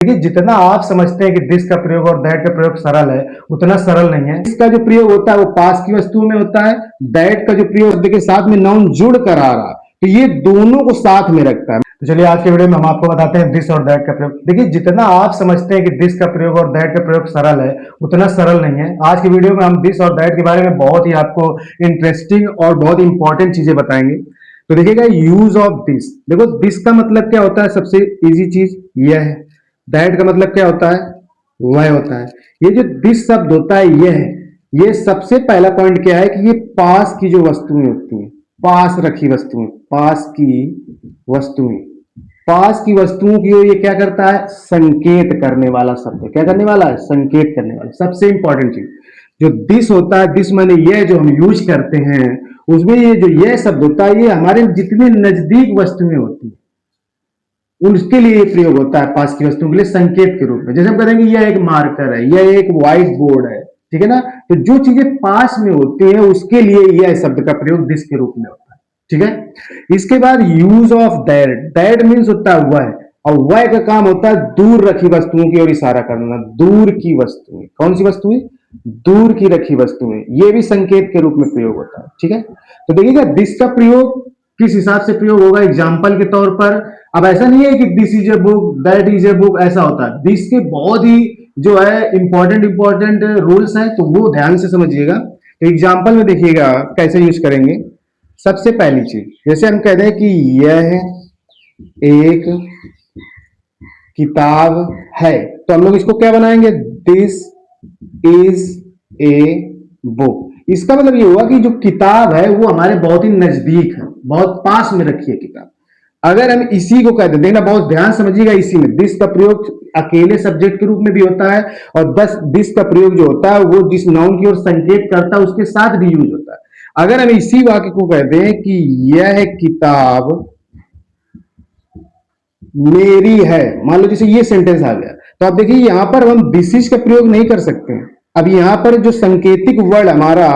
देखिए, जितना आप समझते हैं कि दिस का प्रयोग और दैट का प्रयोग सरल है, उतना सरल नहीं है। इसका जो प्रयोग होता है वो पास की वस्तुओं में होता है। दैट का जो प्रयोग शब्द के साथ में नाउन जुड़ कर आ रहा है, तो ये दोनों को साथ में रखता है। तो चलिए आज के वीडियो में हम आपको बताते हैं दिस और दैट का प्रयोग। देखिए, जितना आप समझते हैं कि दिस का प्रयोग और दैट का प्रयोग सरल है, उतना सरल नहीं है। आज की वीडियो में हम दिस और दैट के बारे में बहुत ही आपको इंटरेस्टिंग और बहुत इंपॉर्टेंट चीजें बताएंगे। तो देखिएगा, यूज ऑफ दिस। देखो, दिस का मतलब क्या होता है? सबसे इजी चीज यह है। दैट का मतलब क्या होता है? वह होता है। ये जो दिस शब्द होता है, यह है। ये सबसे पहला पॉइंट क्या है कि ये पास की जो वस्तुएं होती हैं, पास रखी वस्तुएं, पास की वस्तुएं, पास की वस्तुओं की ओर ये क्या करता है? संकेत करने वाला शब्द है। क्या करने वाला है? संकेत करने वाला। सबसे इंपॉर्टेंट चीज जो दिस होता है, दिस माने यह, जो हम यूज करते हैं, उसमें ये जो यह शब्द होता है, ये हमारे जितने नजदीक वस्तुएं होती हैं उसके लिए प्रयोग होता है, पास की वस्तुओं के लिए संकेत के रूप में। जैसे हम कहेंगे यह एक मार्कर है, यह एक व्हाइट बोर्ड है, ठीक है ना। तो जो चीजें पास में होती हैं उसके लिए यह शब्द का प्रयोग दिस के रूप में होता है, ठीक है। इसके बाद use of that. That means होता है वह, और वह का काम होता है दूर रखी वस्तुओं की ओर इशारा करना। दूर की वस्तुएं, कौन सी वस्तुएं? दूर की रखी वस्तुएं, ये भी संकेत के रूप में प्रयोग होता है, ठीक है। तो देखिएगा, दिस का प्रयोग किस हिसाब से प्रयोग होगा? एग्जाम्पल के तौर पर। अब ऐसा नहीं है कि this is a book, that is a book, ऐसा होता है। दिस के बहुत ही जो है इंपॉर्टेंट रूल्स हैं, तो वो ध्यान से समझिएगा। तो एग्जाम्पल में देखिएगा कैसे यूज करेंगे। सबसे पहली चीज, जैसे हम कहते हैं कि यह एक किताब है, तो हम लोग इसको क्या बनाएंगे? This is a book. इसका मतलब ये हुआ कि जो किताब है वो हमारे बहुत ही नजदीक है, बहुत पास में रखी है किताब। अगर हम इसी को कहते हैं, देखना बहुत ध्यान समझिएगा, इसी में दिस का प्रयोग अकेले सब्जेक्ट के रूप में भी होता है, और दिस का प्रयोग जो होता है वो जिस नाउन की ओर संकेत करता है उसके साथ भी यूज होता है। अगर हम इसी वाक्य को कहते हैं कि यह किताब मेरी है, मान लो जैसे ये सेंटेंस आ गया, तो आप देखिए यहां पर हम दिस इज का प्रयोग नहीं कर सकते। अब यहां पर जो संकेतिक वर्ड हमारा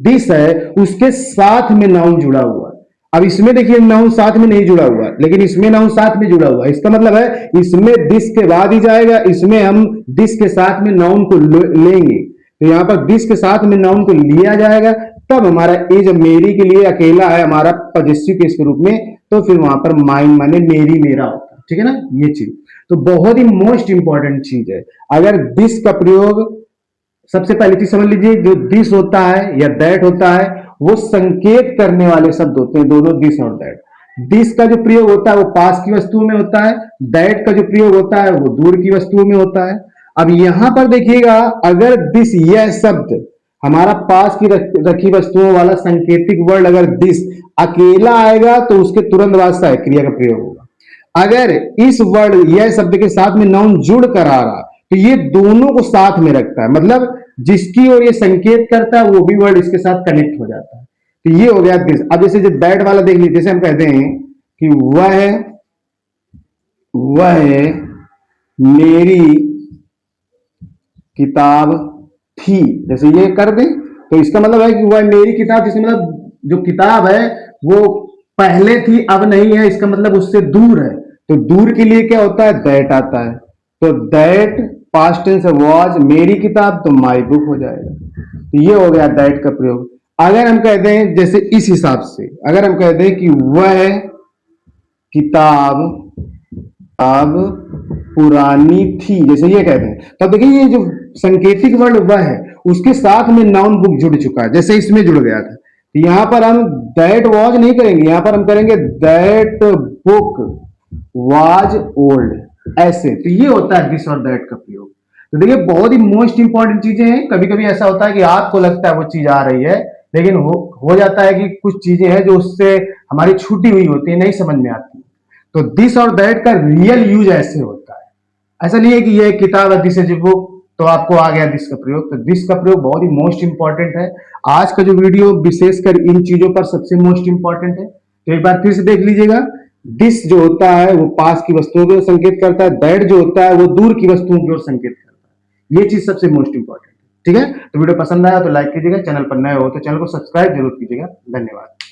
दिस है उसके साथ में नाउन जुड़ा हुआ है। अब इसमें देखिए नाउन साथ में नहीं जुड़ा हुआ, लेकिन इसमें नाउन साथ में जुड़ा हुआ है। इसका मतलब है इसमें दिस के बाद ही जाएगा, इसमें हम दिस के साथ में नाउन को लेंगे। तो यहां पर दिस के साथ में नाउन को लिया जाएगा, तब हमारा ए जब मेरी के लिए अकेला है हमारा पॉजेसिव केस के रूप में, तो फिर वहां पर माइन माने मेरी मेरा होता है, ठीक है ना। ये चीज तो बहुत ही मोस्ट इंपॉर्टेंट चीज है। अगर दिस का प्रयोग, सबसे पहली चीज समझ लीजिए, जो दिस होता है या दैट होता है वो संकेत करने वाले शब्द होते हैं, दोनों दिस और दैट। दिस का जो प्रयोग होता है वो पास की वस्तुओं में होता है, दैट का जो प्रयोग होता है वो दूर की वस्तुओं में होता है। अब यहां पर देखिएगा, अगर दिस, यह शब्द हमारा पास की रखी वस्तुओं वाला संकेतिक वर्ड अगर दिस अकेला आएगा तो उसके तुरंत बाद सहायक क्रिया का प्रयोग होगा। अगर इस वर्ड यह शब्द के साथ में नाउन जुड़ कर आ रहा, तो ये दोनों को साथ में रखता है, मतलब जिसकी ओर ये संकेत करता है वो भी वर्ड इसके साथ कनेक्ट हो जाता है। तो ये हो गया दिस। अब जैसे जो दैट वाला देख लीजिए, जैसे हम कहते हैं कि वह मेरी किताब थी, जैसे ये कर दें तो इसका मतलब है कि वह मेरी किताब, जिसका मतलब जो किताब है वो पहले थी अब नहीं है, इसका मतलब उससे दूर है। तो दूर के लिए क्या होता है? दैट आता है। तो दैट पास्ट टेंस वाज, मेरी किताब तो माई बुक हो जाएगा। तो ये हो गया दैट का प्रयोग। अगर हम कहते हैं जैसे इस हिसाब से, अगर हम कहते हैं कि वह किताब अब पुरानी थी, जैसे ये कहते हैं, तब देखिए ये जो संकेतिक वर्ड वह है उसके साथ में नाउन बुक जुड़ चुका है, जैसे इसमें जुड़ गया था। तो यहां पर हम दैट वॉज नहीं करेंगे, यहां पर हम करेंगे दैट बुक वाज ओल्ड, ऐसे। तो ये होता है दिस और दैट का प्रयोग। तो देखिए बहुत ही मोस्ट इंपॉर्टेंट चीजें हैं। कभी कभी ऐसा होता है कि आपको लगता है वो चीज आ रही है, लेकिन हो जाता है कि कुछ चीजें हैं जो उससे हमारी छूटी हुई होती है, नहीं समझ में आती। तो दिस और दैट का रियल यूज ऐसे होता है। ऐसा नहीं है कि ये किताब है दिस इज ए बुक तो आपको आ गया दिस का प्रयोग। तो दिस का प्रयोग बहुत ही मोस्ट इंपॉर्टेंट है। आज का जो वीडियो विशेषकर इन चीजों पर सबसे मोस्ट इंपॉर्टेंट है, तो एक बार फिर से देख लीजिएगा। दिस जो होता है वो पास की वस्तुओं की ओर संकेत करता है, दैट जो होता है वो दूर की वस्तुओं की ओर संकेत करता है। ये चीज सबसे मोस्ट इंपॉर्टेंट है, ठीक है। तो वीडियो पसंद आया तो लाइक कीजिएगा, चैनल पर नए हो तो चैनल को सब्सक्राइब जरूर कीजिएगा। धन्यवाद।